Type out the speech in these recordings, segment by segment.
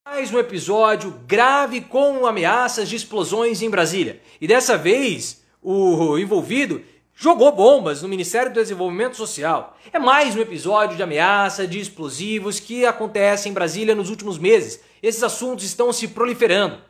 Mais um episódio grave com ameaças de explosões em Brasília. E dessa vez, o envolvido jogou bombas no Ministério do Desenvolvimento Social. É mais um episódio de ameaça de explosivos que acontece em Brasília nos últimos meses. Esses assuntos estão se proliferando.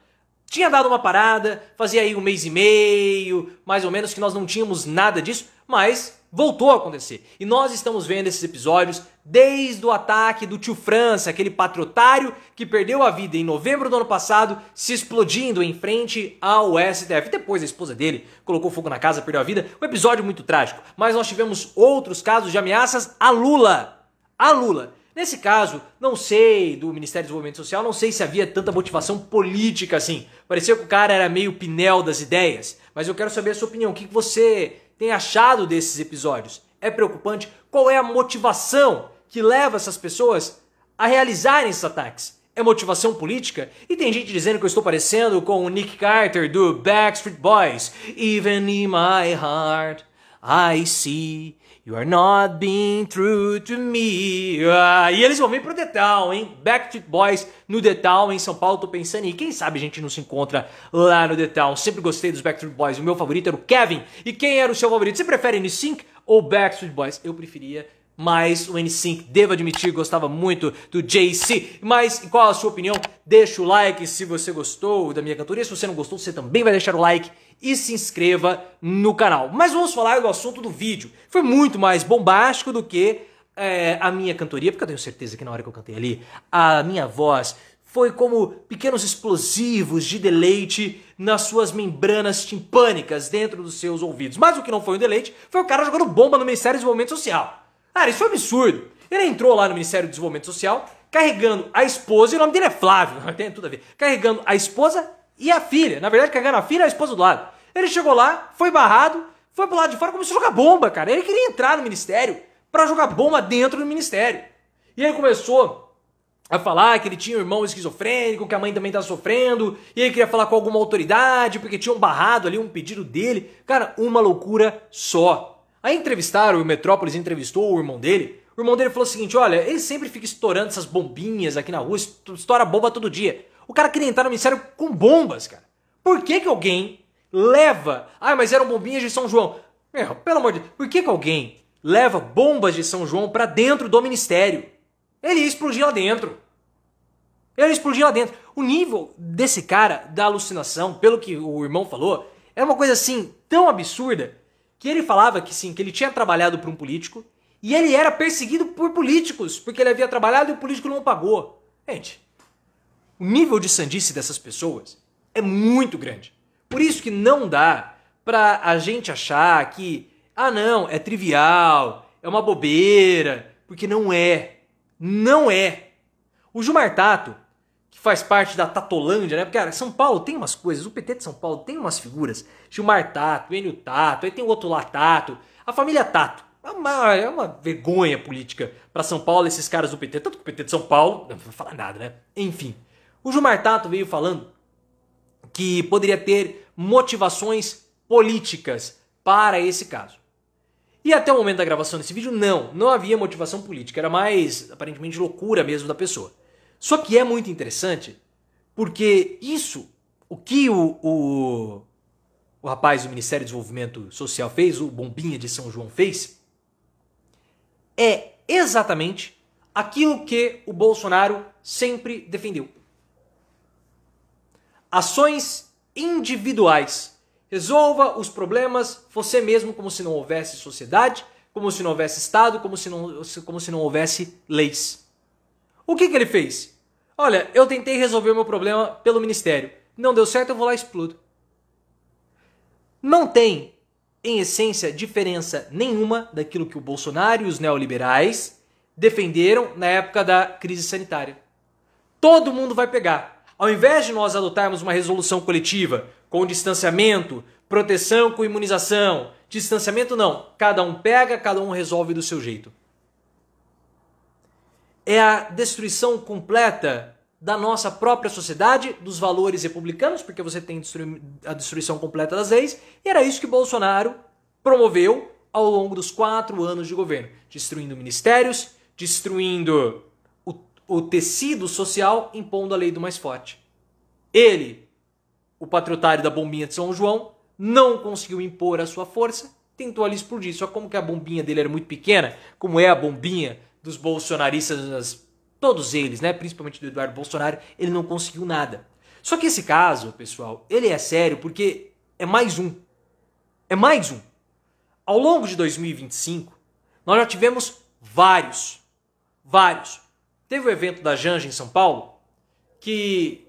Tinha dado uma parada, fazia aí 1 mês e meio, mais ou menos, que nós não tínhamos nada disso, mas voltou a acontecer. E nós estamos vendo esses episódios desde o ataque do tio França, aquele patriotário que perdeu a vida em novembro do ano passado, se explodindo em frente ao STF. Depois a esposa dele colocou fogo na casa, perdeu a vida. Um episódio muito trágico. Mas nós tivemos outros casos de ameaças a Lula. A Lula. Nesse caso, não sei, do Ministério do Desenvolvimento Social, não sei se havia tanta motivação política assim. Parecia que o cara era meio Pinel das ideias. Mas eu quero saber a sua opinião. O que você tem achado desses episódios? É preocupante? Qual é a motivação que leva essas pessoas a realizarem esses ataques? É motivação política? E tem gente dizendo que eu estou parecendo com o Nick Carter do Backstreet Boys. Even in my heart, I see you are not being true to me. E eles vão vir pro The Town, hein? Backstreet Boys no The Town em São Paulo. Tô pensando em quem sabe a gente não se encontra lá no The Town. Sempre gostei dos Backstreet Boys. O meu favorito era o Kevin. E quem era o seu favorito? Você prefere NSYNC ou Backstreet Boys? Eu preferia mais o NSYNC. Devo admitir, gostava muito do JC. Mas qual a sua opinião? Deixa o like se você gostou da minha cantoria. Se você não gostou, você também vai deixar o like e se inscreva no canal. Mas vamos falar do assunto do vídeo. Foi muito mais bombástico do que a minha cantoria, porque eu tenho certeza que na hora que eu cantei ali, a minha voz foi como pequenos explosivos de deleite nas suas membranas timpânicas dentro dos seus ouvidos. Mas o que não foi um deleite foi o cara jogando bomba no Ministério do Desenvolvimento Social. Cara, isso foi absurdo. Ele entrou lá no Ministério do Desenvolvimento Social carregando a esposa, e o nome dele é Flávio, tem tudo a ver, carregando a esposa e a filha. Na verdade, carregando a filha e a esposa do lado. Ele chegou lá, foi barrado, foi pro lado de fora e começou a jogar bomba, cara. Ele queria entrar no Ministério pra jogar bomba dentro do Ministério. E ele começou a falar que ele tinha um irmão esquizofrênico, que a mãe também tá sofrendo, e ele queria falar com alguma autoridade, porque tinham barrado ali um pedido dele. Cara, uma loucura só. Aí entrevistaram, o Metrópolis entrevistou o irmão dele. O irmão dele falou o seguinte: olha, ele sempre fica estourando essas bombinhas aqui na rua, estoura bomba todo dia. O cara queria entrar no Ministério com bombas, cara. Por que alguém leva... Ah, mas eram bombinhas de São João. Meu, pelo amor de Deus, por que alguém leva bombas de São João pra dentro do Ministério? Ele ia explodir lá dentro. Ele ia explodir lá dentro. O nível desse cara, da alucinação, pelo que o irmão falou, é uma coisa assim, tão absurda, que ele falava que sim, que ele tinha trabalhado para um político e ele era perseguido por políticos, porque ele havia trabalhado e o político não pagou. Gente, o nível de sandice dessas pessoas é muito grande. Por isso que não dá pra a gente achar que, ah não, é trivial, é uma bobeira, porque não é. Não é. O Gilmar Tato, que faz parte da Tatolândia, né? Porque, cara, São Paulo tem umas coisas, o PT de São Paulo tem umas figuras. Gilmar Tato, Enio Tato, aí tem o outro lá Tato, a família Tato. É uma vergonha política pra São Paulo esses caras do PT. Tanto que o PT de São Paulo, não vou falar nada, né? Enfim, o Gilmar Tato veio falando que poderia ter motivações políticas para esse caso. E até o momento da gravação desse vídeo, não havia motivação política. Era mais, aparentemente, loucura mesmo da pessoa. Só que é muito interessante, porque isso, o que o rapaz do Ministério do Desenvolvimento Social fez, o Bombinha de São João fez, é exatamente aquilo que o Bolsonaro sempre defendeu. Ações individuais. Resolva os problemas você mesmo, como se não houvesse sociedade, como se não houvesse Estado, como se não houvesse leis. O que ele fez? Olha, eu tentei resolver o meu problema pelo Ministério. Não deu certo, eu vou lá e explodo. Não tem, em essência, diferença nenhuma daquilo que o Bolsonaro e os neoliberais defenderam na época da crise sanitária. Todo mundo vai pegar. Ao invés de nós adotarmos uma resolução coletiva com distanciamento, proteção com imunização, distanciamento não, cada um pega, cada um resolve do seu jeito. É a destruição completa da nossa própria sociedade, dos valores republicanos, porque você tem a destruição completa das leis, e era isso que Bolsonaro promoveu ao longo dos 4 anos de governo, destruindo ministérios, destruindo o tecido social impondo a lei do mais forte. Ele, o patriotário da bombinha de São João, não conseguiu impor a sua força, tentou ali explodir. Só como que a bombinha dele era muito pequena, como é a bombinha dos bolsonaristas, todos eles, né, principalmente do Eduardo Bolsonaro, ele não conseguiu nada. Só que esse caso, pessoal, ele é sério porque é mais um. É mais um. Ao longo de 2025, nós já tivemos vários. Teve o evento da Janja em São Paulo, que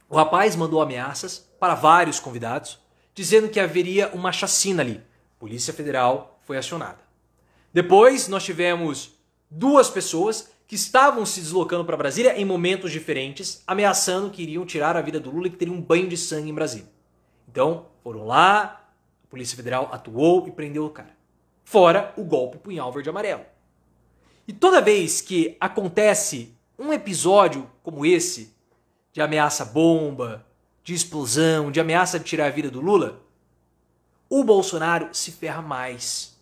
o rapaz mandou ameaças para vários convidados, dizendo que haveria uma chacina ali. A Polícia Federal foi acionada. Depois nós tivemos 2 pessoas que estavam se deslocando para Brasília em momentos diferentes, ameaçando que iriam tirar a vida do Lula e que teria um banho de sangue em Brasília. Então, foram lá, a Polícia Federal atuou e prendeu o cara. Fora o golpe punhal verde e amarelo. E toda vez que acontece um episódio como esse, de ameaça bomba, de explosão, de ameaça de tirar a vida do Lula, o Bolsonaro se ferra mais.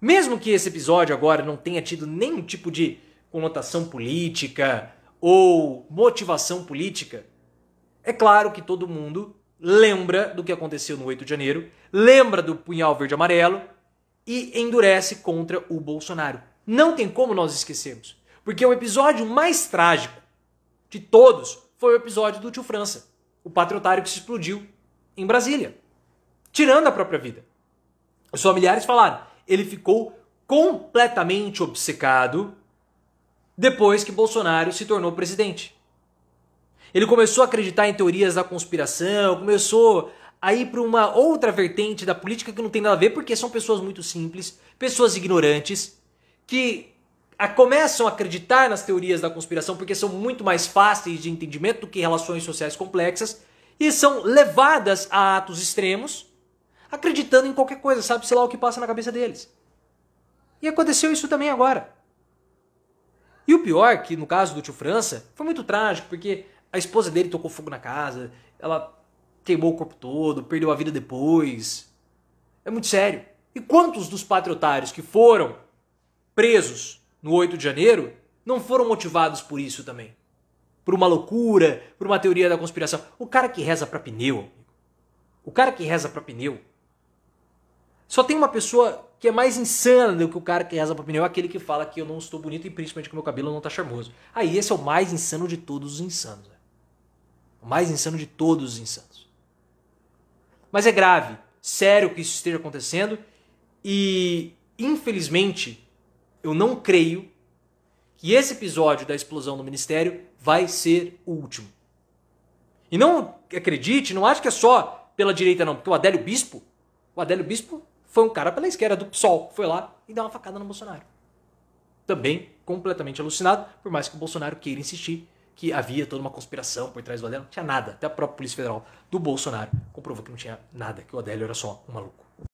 Mesmo que esse episódio agora não tenha tido nenhum tipo de conotação política ou motivação política, é claro que todo mundo lembra do que aconteceu no 8 de janeiro, lembra do punhal verde e amarelo e endurece contra o Bolsonaro. Não tem como nós esquecermos, porque o episódio mais trágico de todos foi o episódio do Tio França, o patriotário que se explodiu em Brasília, tirando a própria vida. Os familiares falaram, ele ficou completamente obcecado depois que Bolsonaro se tornou presidente. Ele começou a acreditar em teorias da conspiração, começou a ir para uma outra vertente da política que não tem nada a ver, porque são pessoas muito simples, pessoas ignorantes, que começam a acreditar nas teorias da conspiração porque são muito mais fáceis de entendimento do que relações sociais complexas e são levadas a atos extremos, acreditando em qualquer coisa, sabe-se lá o que passa na cabeça deles. E aconteceu isso também agora. E o pior, que no caso do Tio França, foi muito trágico, porque a esposa dele tocou fogo na casa, ela queimou o corpo todo, perdeu a vida depois. É muito sério. E quantos dos patriotários que foram presos no 8 de janeiro não foram motivados por isso também? Por uma loucura, por uma teoria da conspiração. O cara que reza pra pneu, só tem uma pessoa que é mais insana do que o cara que reza pra pneu, aquele que fala que eu não estou bonito e principalmente que meu cabelo não tá charmoso. Aí esse é o mais insano de todos os insanos. Né? O mais insano de todos os insanos. Mas é grave, sério que isso esteja acontecendo e, infelizmente, eu não creio que esse episódio da explosão do Ministério vai ser o último. E não acredite, não acho que é só pela direita não, porque o Adélio Bispo foi um cara pela esquerda do PSOL, foi lá e deu uma facada no Bolsonaro. Também completamente alucinado, por mais que o Bolsonaro queira insistir que havia toda uma conspiração por trás do Adélio. Não tinha nada, até a própria Polícia Federal do Bolsonaro comprovou que não tinha nada, que o Adélio era só um maluco.